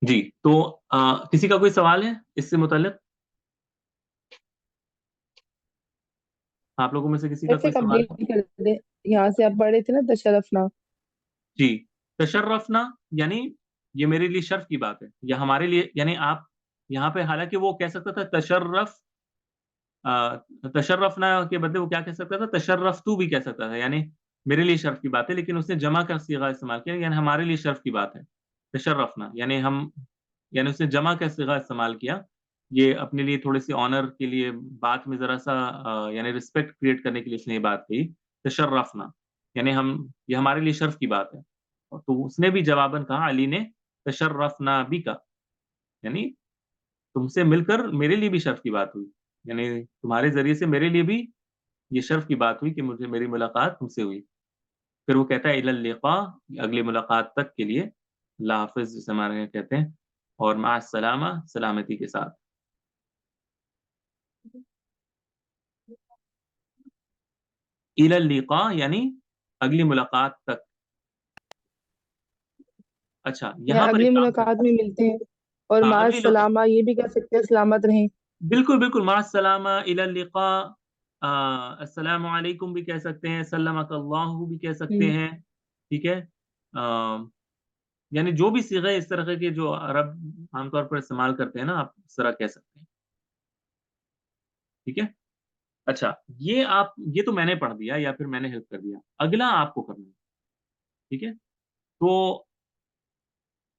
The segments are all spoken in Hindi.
जी, तो किसी का कोई सवाल है इससे मुताल्लिक? आप लोगों में से किसी का फिर से कोई सवाल है? कंप्लीट कर दे। यहाँ से आप पढ़े थे ना तशरफना। जी, तशर्रफना यानी ये मेरे लिए शर्फ की बात है, या हमारे लिए, यानी आप यहाँ पे, हालांकि वो कह सकता था तशर्रफ, तशर्रफना के बदले वो क्या कह सकता था, तशर्रफ तू भी कह सकता था, यानी मेरे लिए शर्फ की बात है, लेकिन उसने जमा का सीगा इस्तेमाल किया, यानी हमारे लिए शर्फ की बात है तशर्रफना, यानी हम, यानी उसने जमा का सीगा इस्तेमाल किया। ये अपने लिए थोड़े से ऑनर के लिए, बात में जरा सा यानी रिस्पेक्ट क्रिएट करने के लिए उसने ये बात कही, तशर्रफना, यानी हम, ये हमारे लिए शर्फ की बात है। और तो उसने भी जवाबन कहा, अली ने, तशर्रफना भी का, यानी तुमसे मिलकर मेरे लिए भी शर्फ की बात हुई, यानी तुम्हारे जरिए से मेरे लिए भी ये शर्फ की बात हुई कि मुझे, मेरी मुलाकात तुमसे हुई। फिर वो कहता है इलल लिक़ा, अगली मुलाकात तक के लिए, अल्लाह हाफ़िज़ जिसे हमारे यहाँ कहते हैं, और मा सलामा, सलामती के साथ। इलल लिक़ा यानी अगली मुलाकात तक। अच्छा, या यहाँ पर अगली एक काम मुलाकात करते में हैं। मिलते हैं। और हाँ, मा अगली सलामा ये भी कह सकते हैं, सलामत रहें। बिल्कुल बिल्कुल, मा सलामा, इलल लिक़ा, अस्सलामु अलैकुम भी कह सकते हैं, सल्लमक अल्लाहु भी कह सकते हम्म। हैं। ठीक है। यानी जो भी सिग़े इस तरह के जो अरब आमतौर पर इस्तेमाल करते हैं ना, आप इस तरह कह सकते हैं। ठीक है। अच्छा, ये आप, ये तो मैंने पढ़ दिया या फिर मैंने हेल्प कर दिया, अगला आपको करना है। ठीक है। तो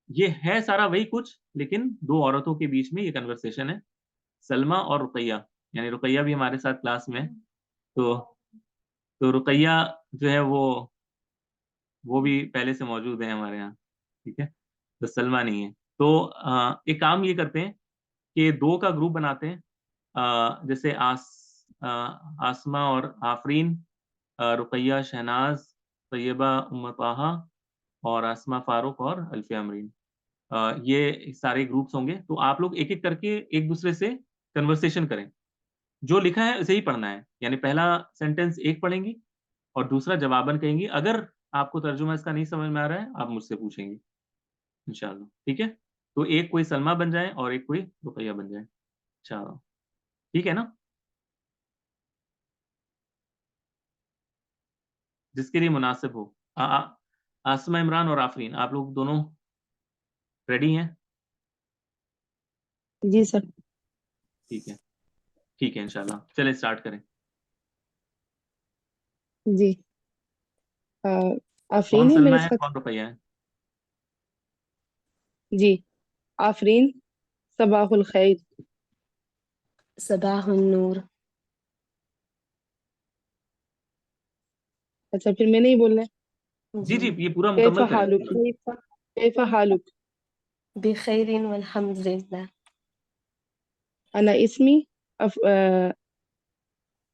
ये है सारा वही कुछ, लेकिन दो औरतों के बीच में ये कन्वर्सेशन है, सलमा और रुकैया, यानी रुकैया भी हमारे साथ क्लास में है। तो रुकैया जो है वो भी पहले से मौजूद है हमारे यहाँ। ठीक है। तो सलमा नहीं है। तो एक काम ये करते हैं कि दो का ग्रुप बनाते हैं, जैसे आसमा और आफरीन, रुकैया शहनाज, तैयबा उम्म ताहा, और आसमा फारूक और अल्फिया अमरीन। ये सारे ग्रुप्स होंगे, तो आप लोग एक एक करके एक दूसरे से कन्वर्सेशन करें। जो लिखा है उसे ही पढ़ना है, यानी पहला सेंटेंस एक पढ़ेंगी और दूसरा जवाबन कहेंगी। अगर आपको तर्जुमा इसका नहीं समझ में आ रहा है, आप मुझसे पूछेंगे इंशाल्लाह। ठीक है। तो एक कोई सलमा बन जाए और एक कोई रुकैया बन जाए। चलो, ठीक है ना, जिसके लिए मुनासिब हो। आसमा, इमरान और आफरीन, आप लोग दोनों रेडी हैं? जी सर। ठीक है। ठीक है, इंशाल्लाह, चलें स्टार्ट करें। जी। अ, कौन आफरीन है मेरे सलमा है, साथ। कौन रुकैया है? जी। आफरीन। सबाहुल खैर। सबाहुन नूर। अच्छा, फिर मैंने ही बोलना है। जी जी। जी, ये पूरा कैफा मुकम्मल करें। हालुक। कैफा हालुक। बिखैरिन वल्हम्दुलिल्लाह। अना इसमी एक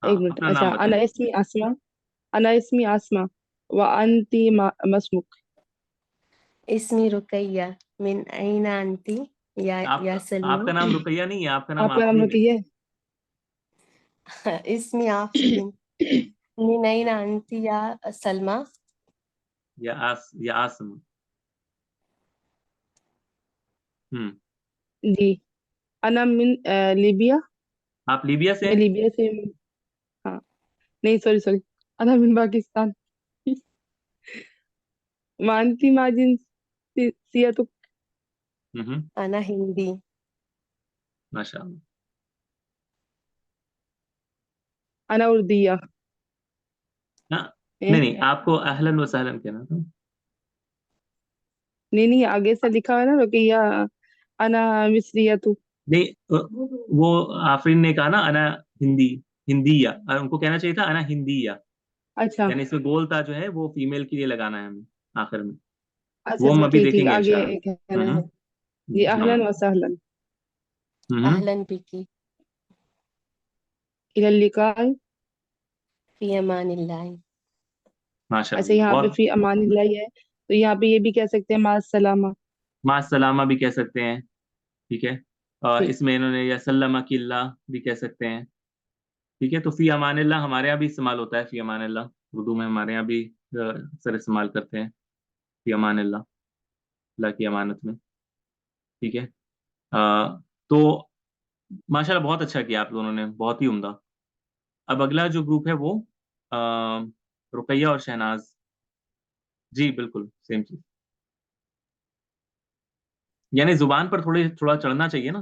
हाँ, मिनट। अपना अच्छा, नाम बताएं। अना इसमी आसमा। अना इसमी आसमा। व अंती मसमुक। इस्मी रुकैया। मिन ऐना अंती। या आपका सलमा। आपका नाम रुकैया नहीं है, आपका नाम आपका नाम आफरीन है। रुकिया इस्मी आफरीन। है। मिन ऐना अंती या सलमा। या आसम। हम्म। जी। अना मिन लीबिया। आप लीबिया से मैं हैं? लीबिया से हूँ। हाँ। नहीं, सॉरी सॉरी। अना मिन पाकिस्तान। मानती माजिन सियातुक। अना हिंदी। माशाअल्लाह। अना उर्दिया। हाँ, नहीं नहीं नहीं, आपको अहलन व सहलन कहना था। नहीं, आगे से लिखा है ना रुकिया। अना मिस्रिया तू। नहीं, वो आफरीन ने कहा ना अना हिंदी, हिंदिया, उनको कहना चाहिए था अना हिंदिया, अच्छा यानी इसमें गोल ता जो है वो फीमेल के लिए लगाना है हमें आखिर में। अच्छा वो हम अच्छा, अभी ठीक ठीक, देखेंगे आगे इंशाल्लाह। कहना है। जी, जी, हाँ। अहलन व सहलन। हम्म। अहलन बिकी। इलल लिकाई। फी अमानिल्लाह। अच्छा, माशाअल्लाह, यहाँ पे बहुत। फी अमानिल्लाह है, तो यहाँ पे ये भी कह सकते हैं मा सलामा। मा सलामा भी कह सकते हैं। ठीक है। ठीक। इसमें इन्होंने या सल्लमा किल्ला भी कह सकते हैं। ठीक है, तो फी अमानिल्लाह हमारे यहाँ भी इस्तेमाल होता है, फी अमानिल्लाह उर्दू में हमारे यहाँ भी अक्सर इस्तेमाल करते हैं, फी अमानिल्लाह, अल्लाह की अमानत में। ठीक है। तो माशाल्लाह बहुत अच्छा किया आप दोनों ने, बहुत ही उम्दा। अब अगला जो ग्रुप है वो अ, रुकैया और शहनाज। जी बिल्कुल सेम चीज, यानी जुबान पर थोड़ा चढ़ना चाहिए ना।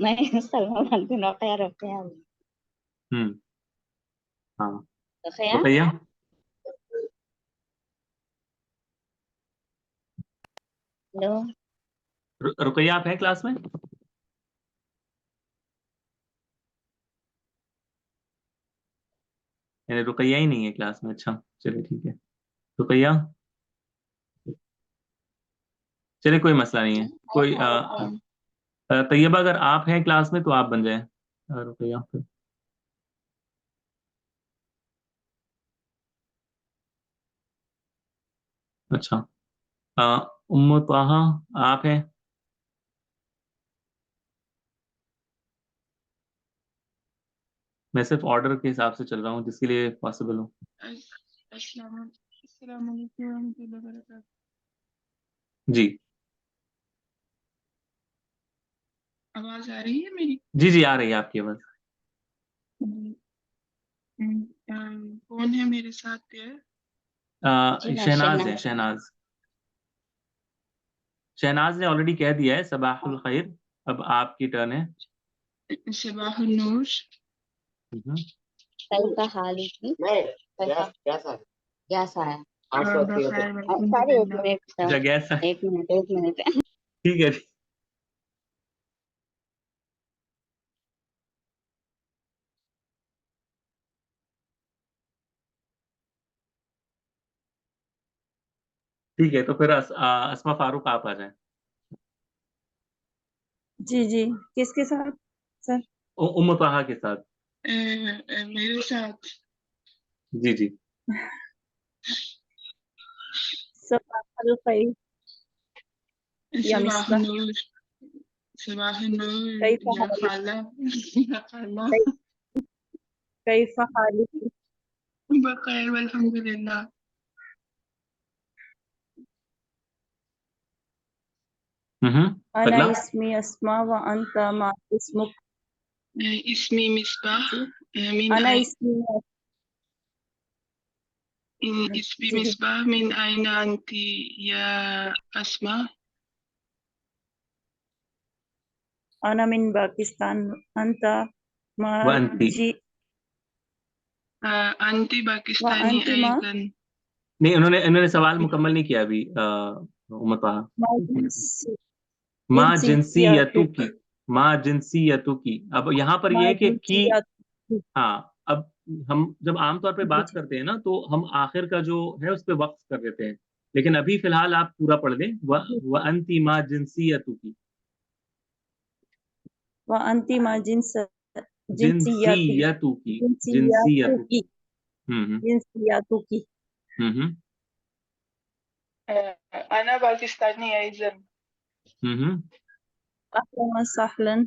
मैं सलमा बनती हूँ रुकया रुकया हम्म। हाँ, रुकया रुकैया। हेलो रुकैया आप हैं क्लास में? यानी रुकैया ही नहीं है क्लास में, अच्छा चलिए ठीक है। रुकैया, चलिए कोई मसला नहीं है। कोई तैयबा अगर आप हैं क्लास में तो आप बन जाएं रुकैया फिर। अच्छा, अ, उम्मु ताहा आप हैं? मैं सिर्फ ऑर्डर के हिसाब से चल रहा हूँ जिसके लिए पॉसिबल हो। अस्सलाम वालेकुम रहमतुल्लाहि व बरकातहू। जी आवाज आ रही है मेरी? जी जी, आ रही है आपकी आवाज। कौन है मेरे साथ है? जी मैं शहनाज है, शहनाज शहनाज। शहनाज ने ऑलरेडी कह दिया है सबाहुल खैर, अब आपकी टर्न है। शबाह नूर। हम्म। कैसा हाल है की कैसा है बखैर सारे एक अल्हम्दुलिल्लाह। मिनट अच्छा गैस, एक मिनट ठीक है। ठीक है, तो फिर अस्मा फारूक आप आ जाएं। जी जी, किसके साथ सर? उम्मु ताहा के साथ। मेरे साथ जी जी। सबाह खैर या शबाह मिसबाह। नूर। शबाह नूर कैफा या हालिक? खाला या खाला। कैफा हालिक? बखैर अल्हम्दुलिल्लाह। अना अगला। इस्मी अस्मा व अंता मा इस्मुक। इसमी मिसबाह जी, मिन अना आई इस्मी इसमी जी जी, मिसबाह मिन आइना अंती या अस्मा। अना मिन पाकिस्तान। अंता मा व अंती। जी अंती व पाकिस्तानी अंती मा अयदन। नहीं, उन्होंने इन्होंने सवाल मुकम्मल नहीं किया अभी। उम्मु ताहा, मा जिंसी माँ जिनसियतु जिंसियातुक। की, माँ जिनसियतु की। अब यहाँ पर मा ये है कि जिंसियातुक। हाँ, अब हम जब आमतौर पे जी बात जी, करते हैं ना तो हम आखिर का जो है उस पे वक्फ कर देते हैं, लेकिन अभी फिलहाल आप पूरा पढ़ लें। जी। व अंती माँ जिनसियतु की, व अंती मा जिंसियाती जिनसियतु की, जिनसियतु की। जिंसियातुकी हम्म जिंसियातुकी। हम्म अना पाकिस्तानी अयदन। हम्म। अहलन व सहलन।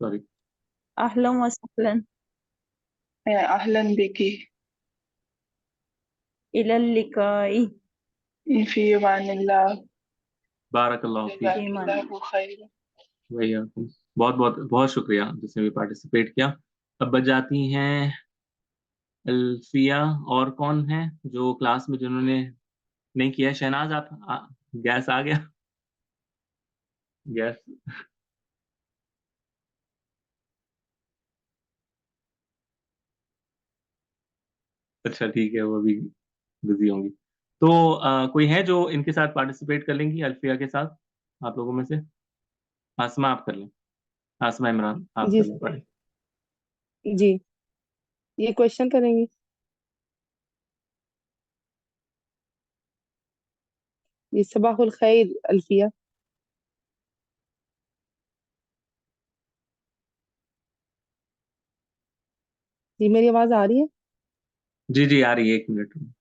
सॉरी। अहलन व सहलन। अहलन बिकी। इलल लिकाई। फी अमानिल्लाह। बारकल्लाहु फीक। ईमान। जज़ाकल्लाहु खैर। भैया बहुत बहुत बहुत शुक्रिया जिसने भी पार्टिसिपेट किया। अब बच जाती हैं अल्फिया, और कौन है जो क्लास में जिन्होंने नहीं किया है? शहनाज आप गैस आ गया, गैस। अच्छा ठीक है, वो भी बिजी होंगी। तो कोई है जो इनके साथ पार्टिसिपेट कर लेंगी अल्फिया के साथ, आप लोगों में से? आसमा आप कर लें, आसमा इमरान आप जी कर लें पढ़े। जी, ये क्वेश्चन करेंगे। ये सबाहुल खैर अल्फिया। जी मेरी आवाज आ रही है? जी जी आ रही है, 1 मिनट में।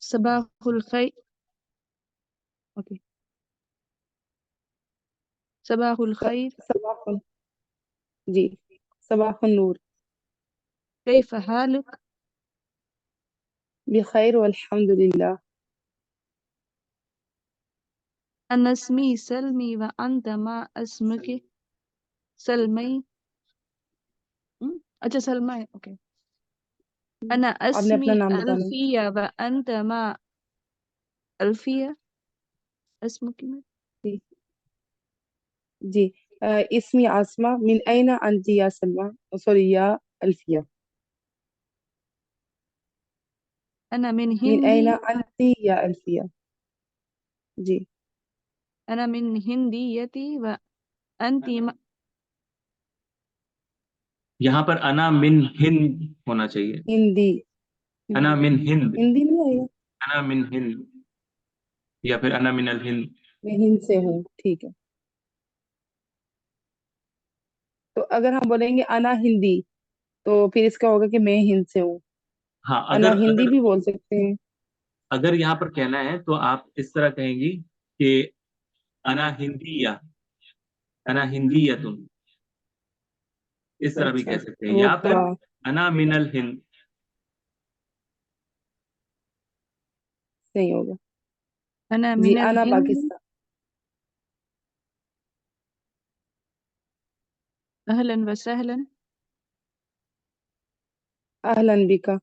सबाहुल खैर। ओके। सबाहुल खैर। सबाहुल। जी। सबाहुल नूर। कैफ हालक? बखैर वल्हम्दुलिल्लाह। अना अस्मी सलमी व अंत मा अस्मके सलमई। अच्छा सलमा है, ओके। अना आपने अपना अस्मी नाम बताना है। अल्फिया व अंत मा अल्फिया अस्मुकी में। जी जी। इसमी आसमा मिन ऐना अंती या सलमा, सॉरी या अल्फिया। अना मिन मिन हिंदी। ऐना अंती या अल्फिया। जी। अना मिन हिंदीयती व अंती यहाँ पर अना मिन हिंद होना चाहिए। हिंदी। अना मिन हिंद, हिंदी नहीं आएगा। अना मिन हिंद, या फिर अना मिन अल हिंद। मैं हिंद से हूँ, ठीक है। तो अगर हम बोलेंगे अना हिंदी, तो फिर इसका होगा कि मैं हिंद से हूँ। हाँ, अना अगर हिंदी अगर भी बोल सकते हैं। अगर यहाँ पर कहना है तो आप इस तरह कहेंगी कि अना हिंदी या अना हिंदी या तुम, इस तरह भी अच्छा, कह सकते हैं, वो या था। फिर अना मिनल हिंद। सही होगा। अना जी। मिनल अना हिंद पाकिस्तान। अहलन व सहलन। अहलन बिका।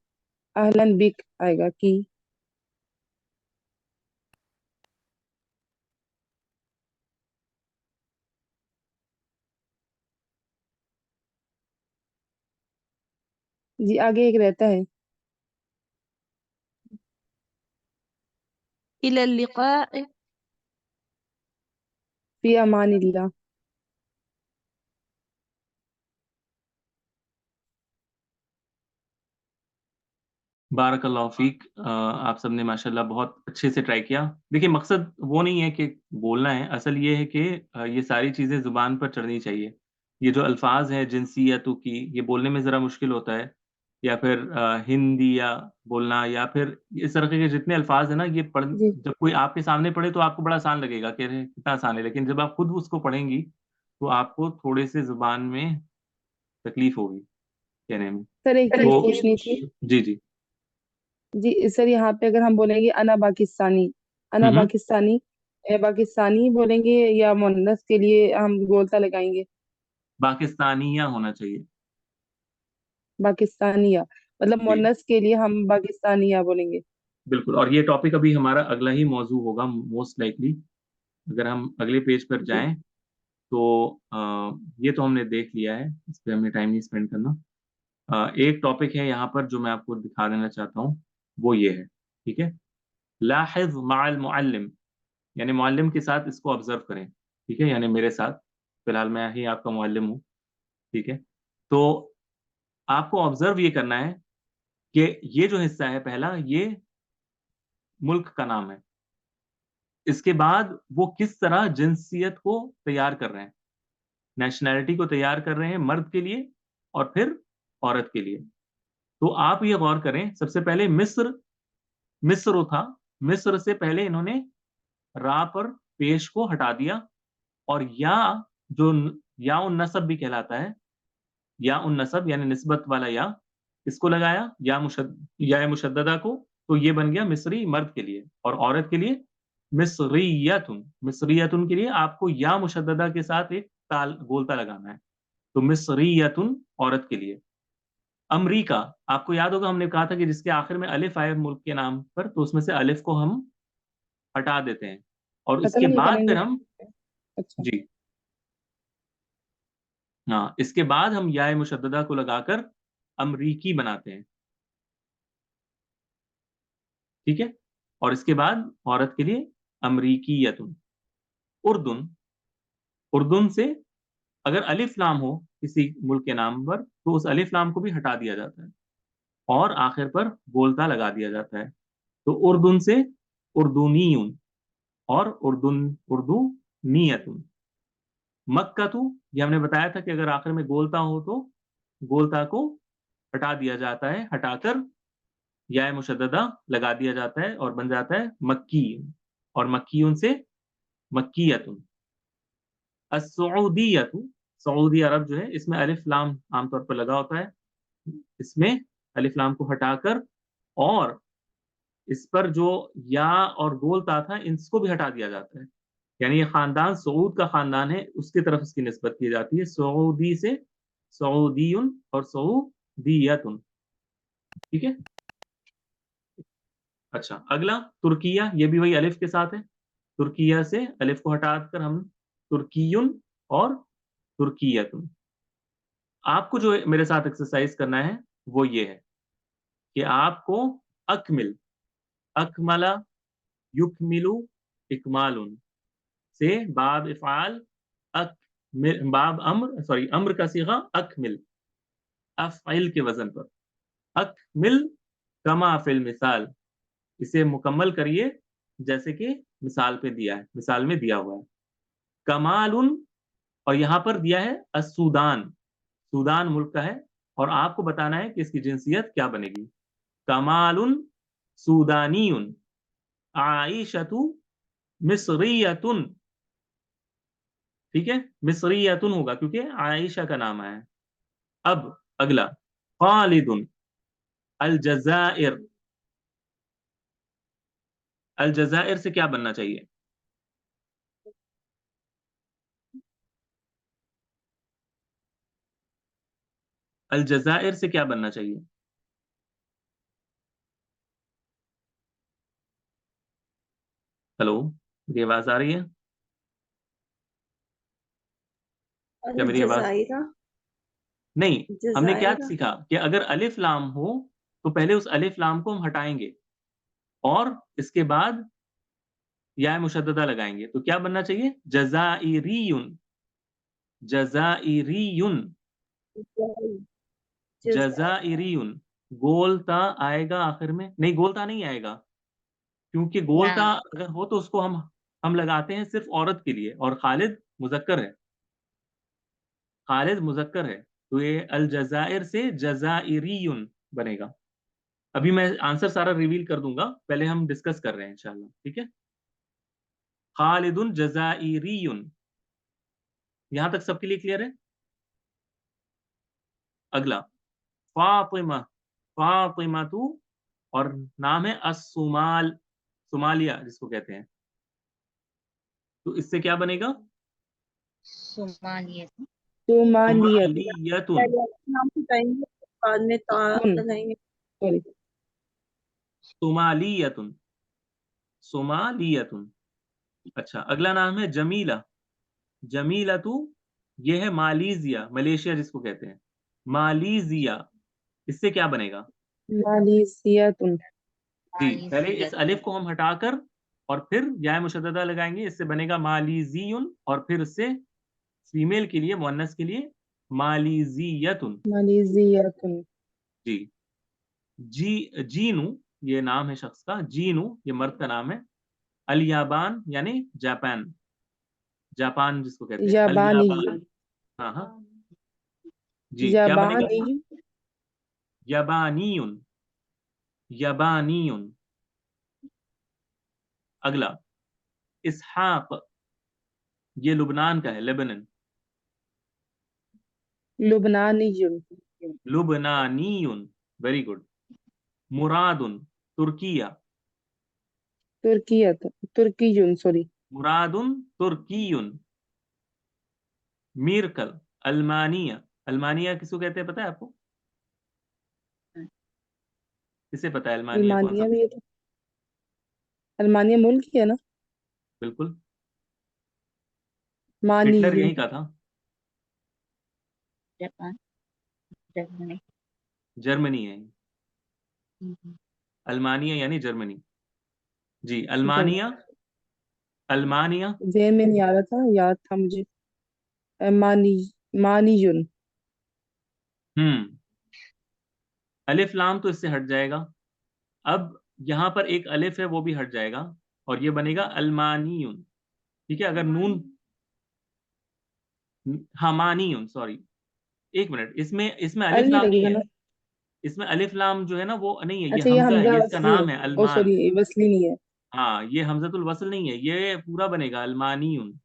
अहलन बिक आएगा की। जी आगे एक रहता है। इला लिक़ाए। फी अमानिल्लाह। बारकल्लाहु फीक। आप सबने माशाल्लाह बहुत अच्छे से ट्राई किया। देखिए, मकसद वो नहीं है कि बोलना है, असल ये है कि ये सारी चीज़ें ज़ुबान पर चढ़नी चाहिए। ये जो अल्फाज हैं जिनसियतों की, ये बोलने में ज़रा मुश्किल होता है, या फिर हिंदी या बोलना, या फिर इस तरह के जितने अल्फाज हैं ना, ये पढ़ जी। जब कोई आपके सामने पढ़े तो आपको बड़ा आसान लगेगा कि अरे कितना आसान है, लेकिन जब आप खुद उसको पढ़ेंगी तो आपको थोड़े से ज़ुबान में तकलीफ होगी कहने में। सर एक चीज तो पूछनी थी। जी जी। जी सर, यहाँ पे अगर हम बोलेंगे अना पाकिस्तानी, अना हम्म। पाकिस्तानी, पाकिस्तानी बोलेंगे या मुन्नस के लिए हम गोलता लगाएंगे? पाकिस्तानिया होना चाहिए। पाकिस्तानिया, मतलब जी मुन्नस के लिए हम पाकिस्तानिया बोलेंगे। बिल्कुल, और ये टॉपिक अभी हमारा अगला ही मौजू होगा मोस्ट लाइकली। अगर हम अगले पेज पर जी। जाएं तो ये तो हमने देख लिया है, इस पे हमें टाइम नहीं स्पेंड करना। एक टॉपिक है यहाँ पर जो मैं आपको दिखा देना चाहता हूँ, वो ये है, ठीक है। लाहिज़ मअल मुअल्लिम, यानी मुअल्लिम के साथ इसको ऑब्जर्व करें, ठीक है, यानी मेरे साथ। फिलहाल मैं ही आपका मुअल्लिम हूँ, ठीक है। तो आपको ऑब्जर्व ये करना है कि ये जो हिस्सा है पहला, ये मुल्क का नाम है। इसके बाद वो किस तरह जिनसियत को तैयार कर रहे हैं, नेशनैलिटी को तैयार कर रहे हैं मर्द के लिए और फिर औरत के लिए। तो आप ये गौर करें, सबसे पहले मिस्र, मिस्र था, मिस्र से पहले इन्होंने रा पर पेश को हटा दिया, और या जो या उन नसब भी कहलाता है, या उन नसब यानी निस्बत वाला या, इसको लगाया या मुशद्ददा को, तो ये बन गया मिस्री मर्द के लिए, और औरत के लिए मिस्रियतुन। मिस्रियतुन के लिए आपको या मुशद्ददा के साथ एक ताल गोलता लगाना है, तो मिस्रियतुन औरत के लिए। अमरीका, आपको याद होगा हमने कहा था कि जिसके आखिर में अलिफ आए मुल्क के नाम पर, तो उसमें से अलिफ को हम हटा देते हैं, और पता इसके नहीं बाद करेंगे। फिर हम, अच्छा। जी हाँ, इसके बाद हम या मुशद्ददा को लगाकर अमरीकी बनाते हैं। ठीक है। और इसके बाद औरत के लिए अमरीकियतुन। उर्दुन, उर्दुन से अगर अलिफ लाम हो किसी मुल्क के नाम पर तो उस अलिफ लाम को भी हटा दिया जाता है और आखिर पर गोलता लगा दिया जाता है। तो उर्दुन से उर्दुनीयुन और उर्दू नियतुन। मक्का तो ये हमने बताया था कि अगर आखिर में गोलता हो तो गोलता को हटा दिया जाता है, हटाकर या मुशद्ददा लगा दिया जाता है और बन जाता है मक्की। और मक्कीयुन से मक्कीयतुन। अस्सऊदीयतु, सऊदी अरब जो है इसमें अलिफ लाम आमतौर पर लगा होता है, इसमें अलिफ लाम को हटाकर और इस पर जो या और गोल ता था इसको भी हटा दिया जाता है। यानी ये खानदान सऊद का खानदान है, उसकी तरफ इसकी निस्बत की जाती है। सऊदी से सऊदीयुन और सऊदीयतुन। ठीक है। अच्छा, अगला तुर्किया, ये भी वही अलिफ के साथ है। तुर्किया से अलिफ को हटाकर हम तुर्कियुन और तुर्कियतुन। आपको जो मेरे साथ एक्सरसाइज करना है वो ये है कि आपको अकमिल, अकमला, युकमिलु, इकमालुन से बाब इफ़ाल अक बाब अम्र, सॉरी अम्र का सीगा अकमिल, अफ़इल के वजन पर अकमिल कमा फिल मिसाल, इसे मुकम्मल करिए जैसे कि मिसाल पे दिया है, मिसाल में दिया हुआ है। कमालुन, और यहां पर दिया है अस्सूदान, सूदान मुल्क का है और आपको बताना है कि इसकी जिंसियत क्या बनेगी। कमालुन सूदानीयुन, आइशतु मिस्रियतुन। ठीक है, मिस्रियतुन होगा क्योंकि आयशा का नाम आया है। अब अगला खालिदुन, अल जजाइर, अल जजाइर से क्या बनना चाहिए? अल जजाइर से क्या बनना चाहिए? हेलो, मेरी आवाज आ रही है? क्या मेरी आवाज जजायरा, नहीं? हमने क्या जजायरा। सीखा कि अगर अलिफ लाम हो तो पहले उस अलिफ लाम को हम हटाएंगे और इसके बाद या मुशद्ददा लगाएंगे। तो क्या बनना चाहिए? जजाइरियुन, जजाइरियुन, जजाइरियुन। गोलता आएगा आखिर में? नहीं, गोलता नहीं आएगा क्योंकि ना गोलता अगर हो तो उसको हम लगाते हैं सिर्फ औरत के लिए और खालिद मुजक्कर है, खालिद मुजक्कर है। तो ये अल जजाइर से जजाइरियुन बनेगा। अभी मैं आंसर सारा रिवील कर दूंगा, पहले हम डिस्कस कर रहे हैं इंशाल्लाह। ठीक है। खालिदुन जजाइरियुन, यहां तक सबके लिए क्लियर है? अगला फातिमा, फातिमा तू, और नाम है असुमाल, सुमालिया जिसको कहते हैं। तो इससे क्या बनेगा? सोमालिया। सोमालियत। सुमालियतुन, पहले अपना नाम बताएंगे, बाद में ता लगाएंगे। सॉरी। सुमालियतुन, सुमालियतुन। अच्छा, अगला नाम है जमीला, जमीला तू, ये है मालीजिया, मलेशिया जिसको कहते हैं, मालीजिया। इससे क्या बनेगा? मालिसियतुन। जी, पहले मालिसिया। इस अलिफ को हम हटाकर और फिर या मुशद्ददा लगाएंगे, इससे बनेगा मालीजियुन। और फिर इससे फीमेल के लिए, मुअन्नस के लिए मालीजियतुन। मालिजियतुन। जी। जीनू, ये नाम है शख्स का, जीनू ये मर्द का नाम है। अल याबान यानी जापान, जापान जिसको कहते हैं, अल याबानियुन। याबान। हाँ हाँ, जी क्या बनेगा? याबानियुन। यबानियुन, यबानियुन। अगला इसहाक, ये लुबनान का है, लेबनन। लुबनानियुन। लुबनानियुन, वेरी गुड। मुरादुन, तुर्किया, तुर्कियत, तुर्कियुन, सॉरी। मुरादुन तुर्कियुन। मीरकल, अल्मानिया, अल्मानिया किसको कहते हैं पता है आपको? किसे पता है अल्मानिया कौन सा अल्मानिया भी मुल्क? है तो। अल्मानिया मुल्क ही है ना। बिल्कुल, हिटलर मानियुन। यहीं का था। Japan, Germany. जर्मनी है। हम्म, अल्मानिया यानी जर्मनी। जी, अल्मानिया, अल्मानिया, जहन में नहीं आ रहा था, याद था मुझे। मानी मानियुन। अलिफ लाम तो इससे हट जाएगा। अब यहाँ पर एक अलिफ है, वो भी हट जाएगा और ये बनेगा अल्मानियुन। ठीक है, अगर नून, हमानियुन, सॉरी, एक मिनट, इसमें इसमें अल अलिफ नहीं लाम नहीं लगेगा है। ना? इसमें अलिफ लाम जो है ना वो नहीं है, ये अच्छा, ये हमजा है, हमजा ये इसका वसली है। नाम है ओ अल्मान। सॉरी, वसली नहीं है। हाँ, ये हमजतुल वसल नहीं है, ये पूरा बनेगा अल्मानियुन।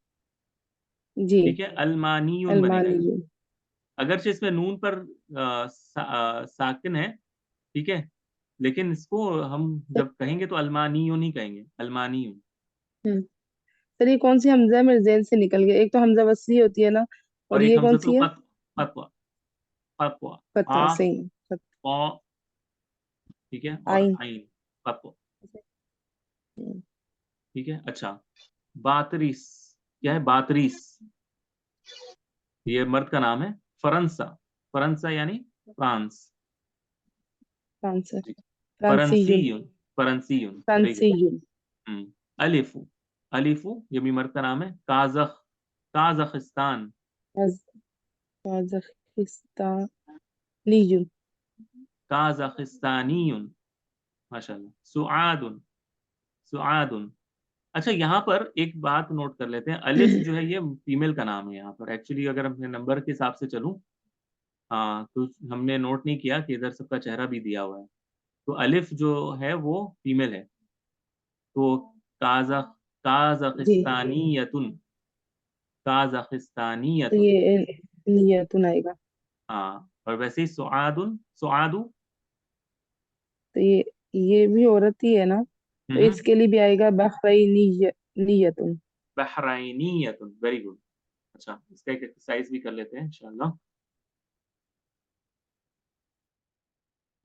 जी, ठीक है, अल्मानियुन बनेगा। अलमानियुन। अगरचे इसमें नून पर साकिन है, ठीक है, लेकिन इसको हम जब कहेंगे तो अल्मानियुन ही कहेंगे, अल्मानियुन। हम्म सर, ये कौन सी हमजा है? मेरे ज़हन से निकल गया। एक तो हमजा वसली होती है ना, और और एक ये कौन हमजतुल सी है? फतवा, फतवा, फतवा, काफ, सही है। कौ, ठीक है, और आइन। आइन, फतवा। हम्म, ठीक है, अच्छा, बातरीस, क्या है बातरीस? ये मर्द का नाम है। फरंसा, फरंसा यानी फ्रांस। फ्रांस। जी, फ्रांसीयुन। फरंसीयुन, फरंसीयुन, वेरी गुड। फ्रांसीयुन। अलिफू, अलिफू ये भी मर्द का नाम है। काजख, काजकिस्तान, काजाकिस्तानियुन। काजकिस्तानियुन, माशाल्लाह। सुआदुन, सुआदुन। अच्छा, यहाँ पर एक बात नोट कर लेते हैं, अलिफ जो है ये फीमेल का नाम है यहाँ पर एक्चुअली, अगर अपने नंबर के हिसाब से चलूं। हाँ, तो हमने नोट नहीं किया कि इधर सबका चेहरा भी दिया हुआ है, तो अलिफ जो है वो फीमेल है। तो काजक, जी, काजकिस्तानियतुन, तो काजकिस्तानियतुन। ये नियतुन आएगा। हाँ, और वैसे ही सुआदुन, सुआदु। तो ये भी औरत ही है ना? तो हम्म, इसके लिए भी आएगा नियतुन। बहरैनियतुन, वेरी गुड। अच्छा, इसका एक एक्सरसाइज भी कर लेते हैं इंशाल्लाह।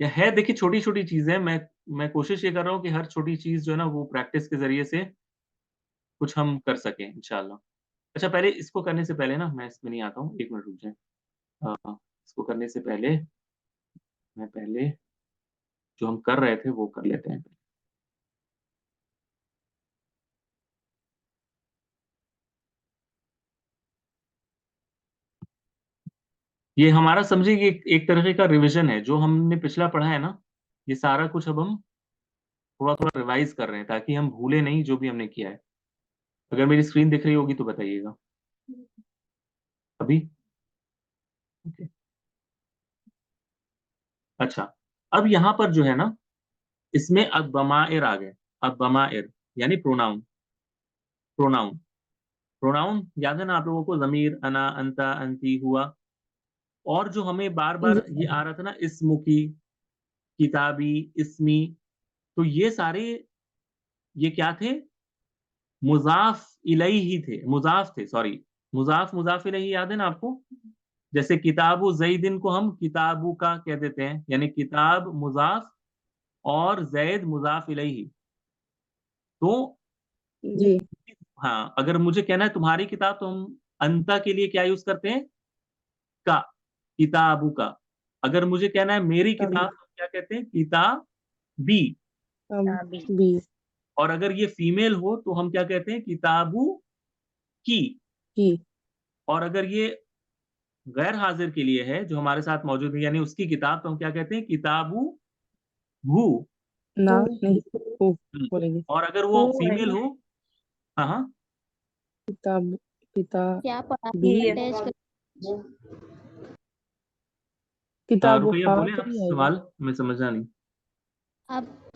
यह है, देखिए, छोटी छोटी चीजें, मैं कोशिश ये कर रहा हूँ कि हर छोटी चीज जो है ना वो प्रैक्टिस के जरिए से कुछ हम कर सकें इंशाल्लाह। अच्छा, पहले इसको करने से पहले ना, मैं इसमें नहीं आता हूँ, एक मिनट रुक जाए। इसको करने से पहले मैं पहले जो हम कर रहे थे वो कर लेते हैं। ये हमारा समझिए कि एक तरीके का रिवीजन है, जो हमने पिछला पढ़ा है ना, ये सारा कुछ अब हम थोड़ा थोड़ा रिवाइज कर रहे हैं ताकि हम भूले नहीं जो भी हमने किया है। अगर मेरी स्क्रीन दिख रही होगी तो बताइएगा अभी। ओके, अच्छा, अब यहाँ पर जो है ना, इसमें अब बमाएर आ गए। अब बमाएर यानी प्रोनाउन, प्रोनाउन, प्रोनाउन याद है ना आप लोगों को, जमीर, अना, अंता, अंती हुआ। और जो हमें बार बार ये आ रहा था ना, इस्मुकी, किताबी, इस्मी, तो ये सारे, ये क्या थे? मुजाफ इलैही थे, मुजाफ थे, सॉरी, मुजाफ, मुजाफ इलैही याद है ना आपको? जैसे किताबु जैदिन को हम किताबु का कह देते हैं, यानी किताब मुजाफ और जैद मुजाफ इलैही। तो जी, हाँ, अगर मुझे कहना है तुम्हारी किताब, तो हम अंता के लिए क्या यूज करते हैं? का, किताबु का। अगर मुझे कहना है मेरी तब किताब, तो हम क्या कहते हैं? किताबी। ताबी। भी। और अगर ये फीमेल हो तो हम क्या कहते हैं? किताबु की। की। और अगर ये गैर हाजिर के लिए है, जो हमारे साथ मौजूद है, यानी उसकी किताब, तो हम क्या कहते हैं? किताबु हु। ना, नहीं, ओ हम्म। बोलेंगे। और अगर वो फीमेल हो, हाँ हाँ, किताब, पिता, क्या पढ़ा बी, अटैच कर? किताब रुपया हा बोले तो आप नहीं आएगा। सवाल, मैं समझा नहीं। अब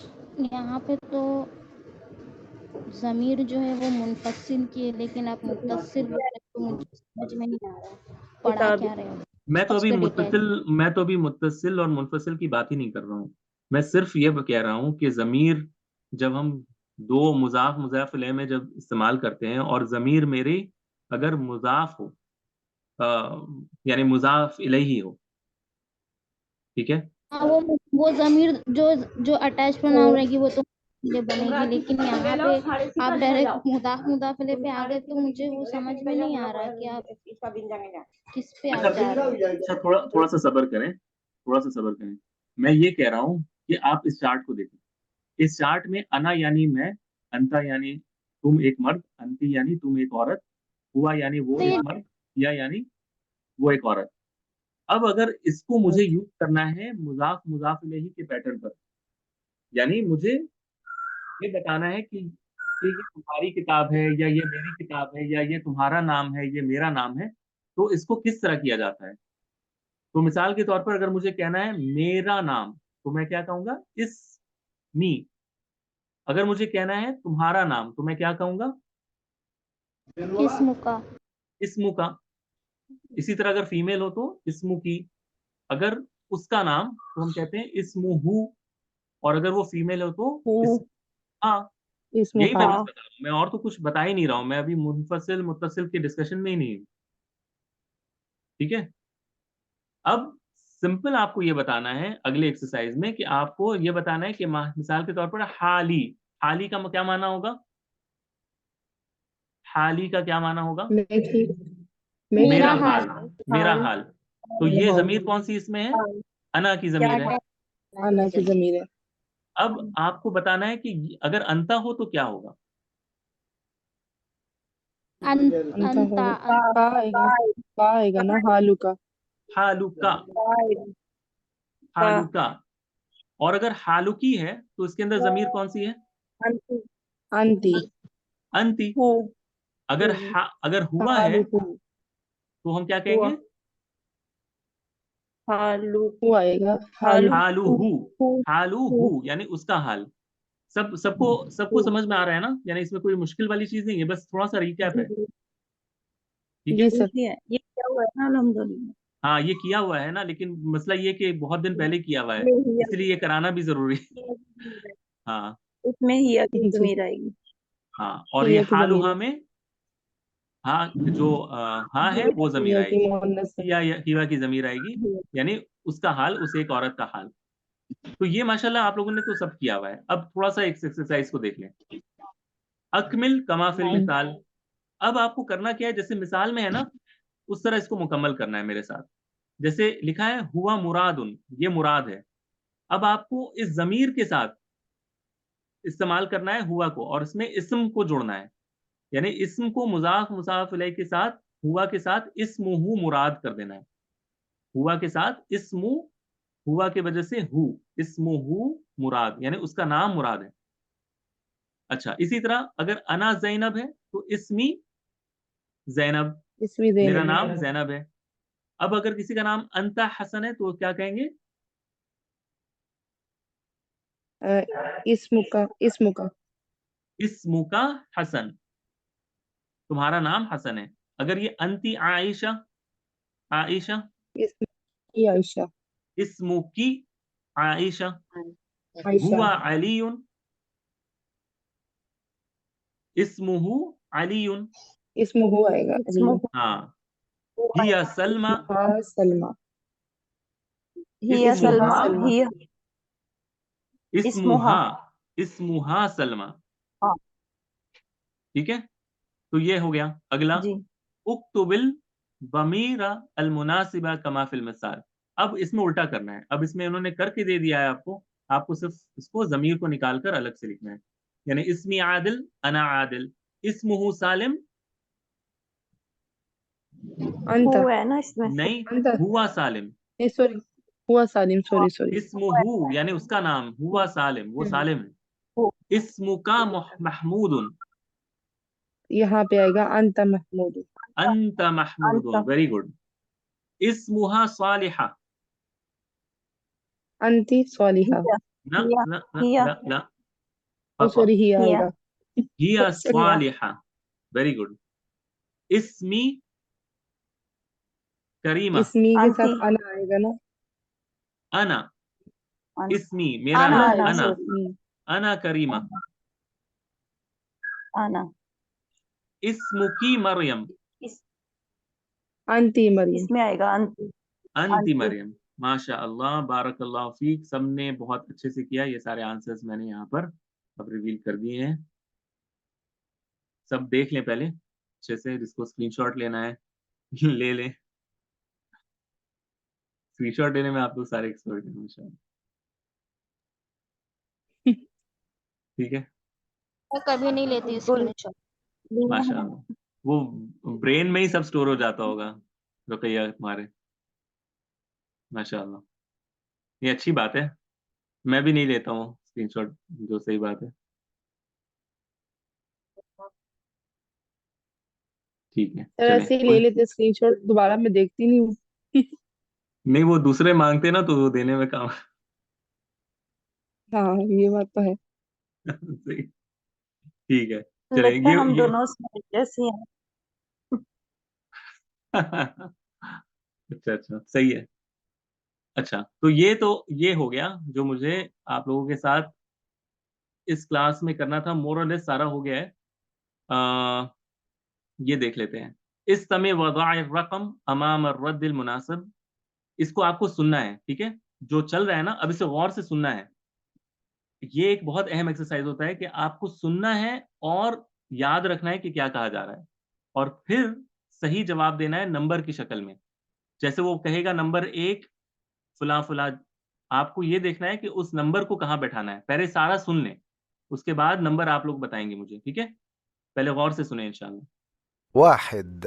यहाँ पे तो ज़मीर जो है वो मुनफसिल की है, लेकिन आप मुत्तसिल बोल रहे तो मुझे समझ में नहीं आ रहा है पढ़ा क्या रहे हो। मैं तो अभी कर डिटेच। मुत्तसिल और मुनफसिल की बात ही नहीं कर रहा हूँ। मैं सिर्फ ये कह रहा हूँ कि ज़मीर, जब हम दो मुज़ाफ मुज़ाफ इलैह में जब इस्तेमाल करते हैं, और ज़मीर मेरी अगर मुज़ाफ हो, यानी मुज़ाफ इलैही हो, ठीक है। हाँ, वो ज़मीर जो जो अटैच प्रोनाउन रहेगी वो तो मुझे बनेगी, लेकिन यहाँ पे आप डायरेक्ट मुदाफ इलैह पे आ गए तो मुझे वो समझ में नहीं आ रहा कि आप किस पे आप जा रहे हो। अच्छा, थोड़ा थोड़ा सा सब्र करें, थोड़ा सा सब्र करें। मैं ये कह रहा हूँ कि आप इस चार्ट को देखें। इस चार्ट में अना यानी मैं, अंता यानी तुम एक मर्द, अंती यानी तुम एक औरत, हुआ यानी वो तो एक ये मर्द, या यानी वो एक औरत। अब अगर इसको मुझे यूज करना है मुजाफ मुजाफ इलैही के पैटर्न पर, यानी मुझे ये बताना है कि ये तुम्हारी किताब है या ये मेरी किताब है या ये तुम्हारा नाम है ये मेरा नाम है, तो इसको किस तरह किया जाता है। तो मिसाल के तौर पर अगर मुझे कहना है मेरा नाम, तो मैं क्या कहूंगा, इस मी। अगर मुझे कहना है तुम्हारा नाम, तो मैं क्या कहूंगा, इसम का इस्मु का। इसी तरह अगर फीमेल हो तो इस्मु की। अगर उसका नाम तो हम कहते हैं इस्मुहु, और अगर वो फीमेल हो तो हु, हाँ। इसमें यही मैं बस हाँ। बता रहा हूँ, मैं और तो कुछ बता ही नहीं रहा हूँ, मैं अभी मुनफसिल मुत्तसिल के डिस्कशन में ही नहीं हूँ। ठीक है। अब सिंपल आपको ये बताना है अगले एक्सरसाइज में कि आपको ये बताना है कि मिसाल के तौर पर हाली, हाली का क्या माना होगा, हाली का क्या माना होगा, मैं ठीक, मैं मेरा मेरा हाल, हाल मेरा हाल। तो ये हाँ, जमीर कौन सी इसमें है, अना की जमीर है। आना की जमीर है। अब आपको बताना है कि अगर अंता हो तो क्या होगा। अंता अंता होगा, का आएगा ना, हालू का। हालुका, हालुका। और अगर हालुकी है तो इसके अंदर जमीर कौन सी है, अंती, अंती। अगर हुआ है हालू हु, तो हम क्या कहेंगे, हु आएगा, हालू हालुहु, हालुहु यानी उसका हाल। सबको समझ में आ रहा है ना, यानी इसमें कोई मुश्किल वाली चीज नहीं है, बस थोड़ा सा रिकैप है। ठीक है। जी सर। ये क्या हुआ है ना, अल्हम्दुलिल्लाह। हाँ ये किया हुआ है ना, लेकिन मसला ये कि बहुत दिन पहले किया हुआ है, इसलिए ये कराना भी जरूरी है। हाँ इसमें हिया की जी, जमीर आएगी। हाँ। और ये हिया की जमीर हालुहा है। में हाँ जो हाँ है वो जमीर हिया आएगी, की मुअन्नस है। या हिवा की जमीर आएगी, यानी उसका हाल, उस एक औरत का हाल। तो ये माशाल्लाह आप लोगों ने तो सब किया हुआ है। अब थोड़ा सा एक एक्सरसाइज को देख लें, अकमिल कमा फिल मिसाल। अब आपको करना क्या है, जैसे मिसाल में है ना उस तरह इसको मुकम्मल करना है मेरे साथ। जैसे लिखा है हुआ मुरादुन, ये मुराद है। अब आपको इस जमीर के साथ इस्तेमाल करना है हुआ को, और इसमें इस्म को जोड़ना है, यानी इस्म को मुजाफ मुजाफ इलैह के साथ, हुआ के साथ इस्मुहु मुराद कर देना है। हुआ के साथ इस्मु, हुआ की वजह से हु, इस्मुहु मुराद, यानी उसका नाम मुराद है। अच्छा, इसी तरह अगर अना जैनब है तो इसमी जैनब, इसमें मेरा ज़ैनब नाम है। जैनब है। अब अगर किसी का नाम अंता हसन है तो क्या कहेंगे, इस्मु का इस्मु का हसन, तुम्हारा नाम हसन है। अगर ये अंती आयशा, आयशा, इस्मु की आयशा, इस्मु की आयशा, आयशा, हुआ अलीयुन, इस्मुहु अलीयुन। इस्मु हु आएगा, अली। हाँ। हिया सलमा, हाँ, सलमा, हिया इस्मुहा, सलमा, सलमा, हिया इस्मुहा। इस्मुहा, इस्मुहा सलमा। हाँ ठीक है। तो ये हो गया। अगला, जी। उक्तुबिल बमीरा अल मुनासिबा कमा फिल मिसाल। अब इसमें उल्टा करना है, अब इसमें उन्होंने करके दे दिया है आपको, आपको सिर्फ इसको जमीर को निकाल कर अलग से लिखना है। यानी इसमी आदिल अना आदिल, इसमुहु सालिम, अंता, हु है ना इसमें से। नहीं, अंता, हुआ सालिम। नहीं सॉरी, हुआ सालिम, सॉरी सॉरी। इस्मुहु यानी उसका नाम, हुआ सालिम, वो सालिम है। हु इस्मुका महमूदुन, यहाँ पे आएगा अंता महमूद, अंत महमूदुन, अंता वेरी गुड। इस्मुहा सालिहा, अंती स्वालिहा। हिया ना हिया ना ना हिया ना ना, ओ खता। सॉरी, हिया हिया आएगा। हिया सॉरी। हिया सालिहा, वेरी गुड। इस्मी करीमा, इसमी के अंती साथ अना आएगा ना। अना, अन- इसमी मेरा आना नाम, आना अना, सॉरी इसमी, अना करीमा। आना। इस्मुकी मरियम, इस अंती मरियम। इसमें आएगा अंती अंति अंती। मरियम। माशा अल्लाह, बारकल्लाह फीक, सबने बहुत अच्छे से किया। ये सारे आंसर्स मैंने यहाँ पर अब रिवील कर दिए हैं। सब देख लें पहले अच्छे से, जिसको स्क्रीनशॉट लेना है ले लें। स्क्रीनशॉट लेने में आप लोग सारे एक्सपर्ट हैं माशाल्लाह। ठीक है। मैं कभी नहीं लेती स्क्रीनशॉट। माशाल्लाह, वो ब्रेन में ही सब स्टोर हो जाता होगा रुकैया तुम्हारे। माशाल्लाह, ये अच्छी बात है। मैं भी नहीं लेता हूँ स्क्रीनशॉट, जो सही बात है। ठीक है, सर चलें। ऐसे ही ले लेते स्क्रीनशॉट, दोबारा मैं देखती नहीं हूँ। नहीं, वो दूसरे मांगते ना तो वो देने में काम हाँ ये बात तो है। सही, ठीक है, चलें। लगता है ये हम ये दोनों उसमें जैसे हैं। अच्छा अच्छा, सही है। अच्छा, तो ये हो गया जो मुझे आप लोगों के साथ इस क्लास में करना था। मोर और लेस सारा हो गया है। ये देख लेते हैं। इस समय वज़ाए रकम अमाम रद्दिल मुनासिब, इसको आपको सुनना है, ठीक है। जो चल रहा है ना, अब इसे गौर से सुनना है। ये एक बहुत अहम एक्सरसाइज होता है कि आपको सुनना है और याद रखना है कि क्या कहा जा रहा है, और फिर सही जवाब देना है नंबर की शक्ल में। जैसे वो कहेगा नंबर 1 फुला फुला, आपको ये देखना है कि उस नंबर को कहाँ बैठाना है। पहले सारा सुन लें, उसके बाद नंबर आप लोग बताएंगे मुझे, ठीक है। पहले गौर से सुने इंशाल्लाह। 1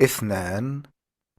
2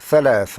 3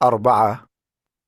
4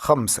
5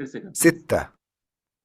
फिर से करते हैं, 6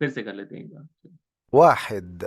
फिर से कर लेते हैं एक बार। 1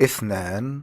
2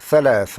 3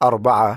4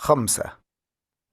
5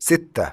6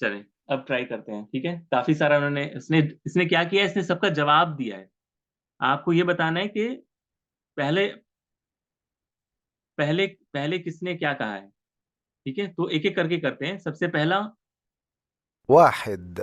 चलें, अब ट्राई करते हैं, ठीक है। काफी सारा उन्होंने, इसने क्या किया है, इसने सबका जवाब दिया है। आपको ये बताना है कि पहले पहले पहले किसने क्या कहा है, ठीक है। तो एक एक करके करते हैं। सबसे पहला 1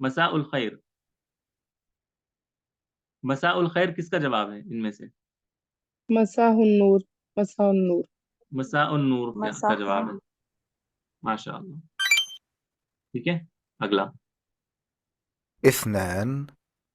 मसा उल खैर। मसा उल खैर किसका जवाब है इनमें से? मसाहुन नूर, मसाहुन नूर। मसा उन नूर का मसाहुन जवाब है। माशाअल्लाह, ठीक है। अगला 2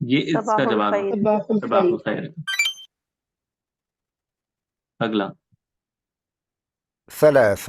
ये इसका सबाहुल जवाब है, खैर। सबाहुल सबाहुल खैर। खैर। अगला 3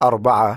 4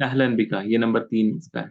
अहलन बिका, ये नंबर 3 इसका है।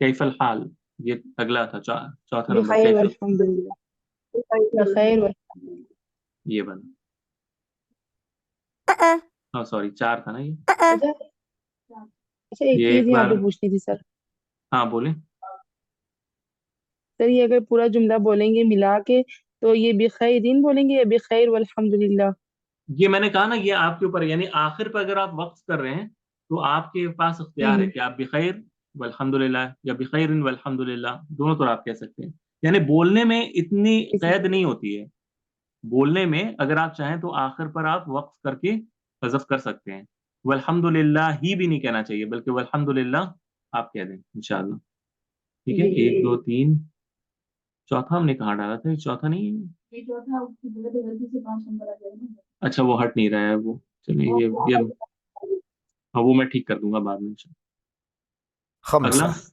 कैफल हाल, ये अगला था, चौथा नंबर बिखैर कैफल, वल्हम्दुलिल्लाह। बिखैर वल्हम्दुलिल्लाह। ये बना। हाँ सॉरी, 4 था ना ये। अच्छा अच्छा, एक ये चीज एक यहाँ बार, पे पूछनी थी सर। हाँ बोले। सर ये अगर पूरा जुमला बोलेंगे मिला के तो ये बिखैरिन बोलेंगे या बिखैर वल्हम्दुलिल्लाह? ये मैंने कहा ना, ये आपके ऊपर है। यानी आखिर पर अगर आप वक्फ कर रहे हैं तो आपके पास इख्तियार है हम्म। कि आप बिखैर वल्हम्दुलिल्लाह या बिखैरिन वल्हम्दुलिल्लाह, दोनों तरह आप कह सकते हैं। यानी बोलने में इतनी कैद नहीं होती है। बोलने में अगर आप चाहें तो आखिर पर आप वक्फ करके हज़फ कर सकते हैं। वल्हम्दुलिल्लाह ही भी नहीं कहना चाहिए, बल्कि वल्हम्दुलिल्लाह आप कह दें इंशाअल्लाह, ठीक है। जी 1 2 3, चौथा हमने कहाँ डाला था? ये चौथा नहीं है। अच्छा, वो हट नहीं रहा है वो। चलिए ये हाँ, वो मैं ठीक कर दूंगा बाद में। अगला 5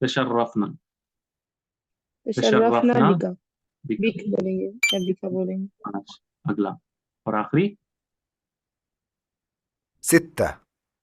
तशर्रफना, शर्रफना तशर्रफना बिका। बिका। बिक बोलेंगे या बिका बोलेंगे? 5। अगला और आखिरी 6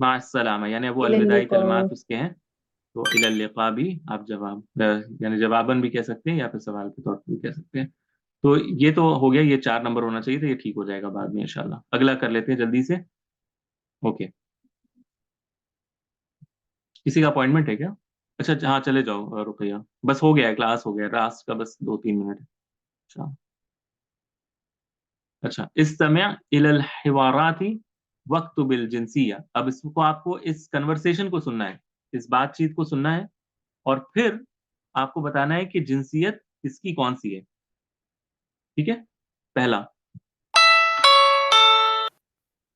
माअस्सलामा, यानी अब वो इलल अलविदाई लिका। कलमात उसके हैं। तो इलल लिका भी आप जवाब, यानी जवाबन भी कह सकते हैं या फिर सवाल के तौर पर भी कह सकते हैं। तो ये तो हो गया, ये 4 नंबर होना चाहिए, तो ये ठीक हो जाएगा बाद में इंशाल्लाह। अगला कर लेते हैं जल्दी से। ओके, किसी का अपॉइंटमेंट है क्या? अच्छा हाँ, चले जाओ रुपया, बस हो गया है, क्लास हो गया, लास्ट का बस 2 3 मिनट है। अच्छा अच्छा, इस्तमिअ इलल हिवाराती वक्त बिल जिनसिया। अब इसको आपको इस कन्वर्सेशन को सुनना है, इस बातचीत को सुनना है और फिर आपको बताना है कि जिनसियत इसकी कौन सी है। ठीक है, पहला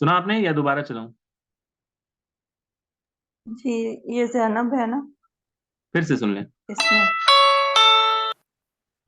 सुना आपने या दोबारा चलाऊं? जी, ये ज़ैनब है ना? फिर से सुन लें। इसमें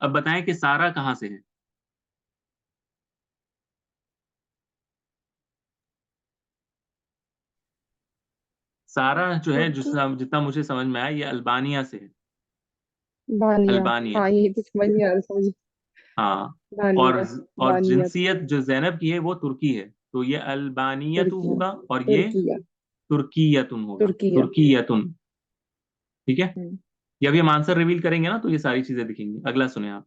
अब बताएं कि सारा कहाँ से है? सारा जो है, जितना मुझे समझ में आया, ये अल्बानिया से है। अल्बानिया, हाँ, ये तो समझ नहीं आ रहा था मुझे। हाँ। और बानिया जिनसियत जो ज़ैनब की है वो तुर्की है, तो ये अल्बानियतु होगा और ये तुर्किया तुर्कियतुन होगा। तुर्किया। तुर्कियतुन। ठीक है, ये अभी हम आंसर रिवील करेंगे ना, तो ये सारी चीजें दिखेंगी। अगला सुने आप।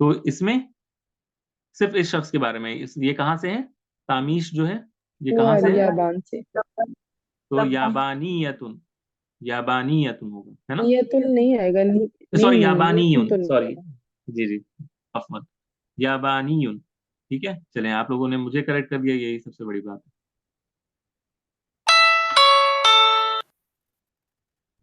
तो इसमें सिर्फ इस शख्स के बारे में, ये कहाँ से है? तामीश जो है ये कहाँ से है? याबान से। तो याबानियतुन, याबानियतुन होगा, है ना? नियतुल नहीं आएगा। सॉरी, नहीं, याबानियुन, तो नहीं सॉरी, आएगा। जी अफमत, याबानियुन। ठीक है, चलें, आप लोगों ने मुझे करेक्ट कर दिया, यही सबसे बड़ी बात है।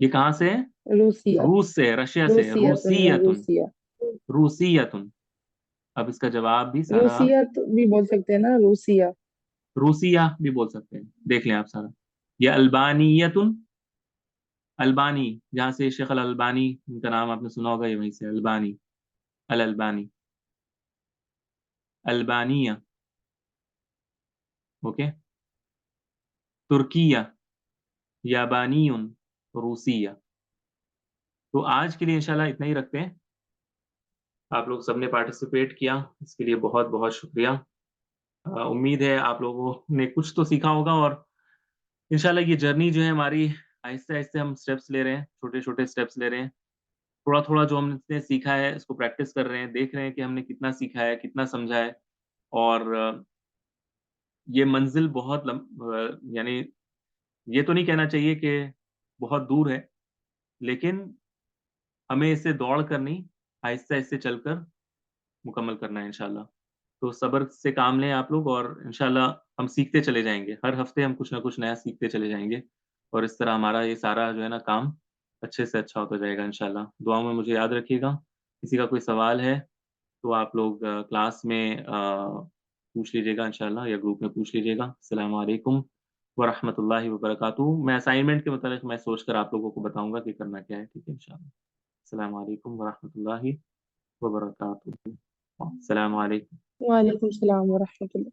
ये कहाँ से है? रूसिया। रूस से, रशिया से। रूसियतुन, रूसिया। रूसियतुन। अब इसका जवाब भी सारा, रूसिया भी बोल सकते हैं ना, रूसिया। रूसिया भी बोल सकते हैं, देख लें आप सारा। ये अल्बानियतुन, अल्बानी, जहाँ से शेख अल अल्बानी, उनका नाम आपने सुना होगा, ये वहीं से अल्बानी, अल अल्बानी, अल्बानिया। ओके, तुर्किया, याबानियुन, रूसिया। तो आज के लिए इंशाल्लाह इतना ही रखते हैं। आप लोग सबने पार्टिसिपेट किया, इसके लिए बहुत बहुत शुक्रिया। उम्मीद है आप लोगों ने कुछ तो सीखा होगा और इंशाल्लाह ये जर्नी जो है हमारी, आहिस्ते आहिस्ते हम स्टेप्स ले रहे हैं, छोटे छोटे स्टेप्स ले रहे हैं। थोड़ा थोड़ा जो हमने सीखा है इसको प्रैक्टिस कर रहे हैं, देख रहे हैं कि हमने कितना सीखा है, कितना समझा है। और ये मंजिल बहुत यानी ये तो नहीं कहना चाहिए कि बहुत दूर है, लेकिन हमें इसे दौड़ कर नहीं, आहिस्ते आहिस्ते चलकर मुकम्मल करना है इंशाल्लाह। तो सब्र से काम लें आप लोग और इंशाल्लाह हम सीखते चले जाएंगे। हर हफ्ते हम कुछ ना कुछ नया सीखते चले जाएंगे और इस तरह हमारा ये सारा जो है ना काम अच्छे से अच्छा होता जाएगा इंशाल्लाह। दुआ में मुझे याद रखिएगा। किसी का कोई सवाल है तो आप लोग क्लास में पूछ लीजिएगा इंशाल्लाह, या ग्रुप में पूछ लीजिएगा। अस्सलाम वालेकुम व रहमतुल्लाहि व बरकातुहू। मैं असाइनमेंट के मुताबिक मैं सोचकर आप लोगों को बताऊंगा कि करना क्या है। ठीक है इंशाल्लाह। अस्सलाम वालेकुम व रहमतुल्लाहि व बरकातुहू। अस्सलाम वालेकुम। वालेकुम सलाम व रहमतुल्लाह।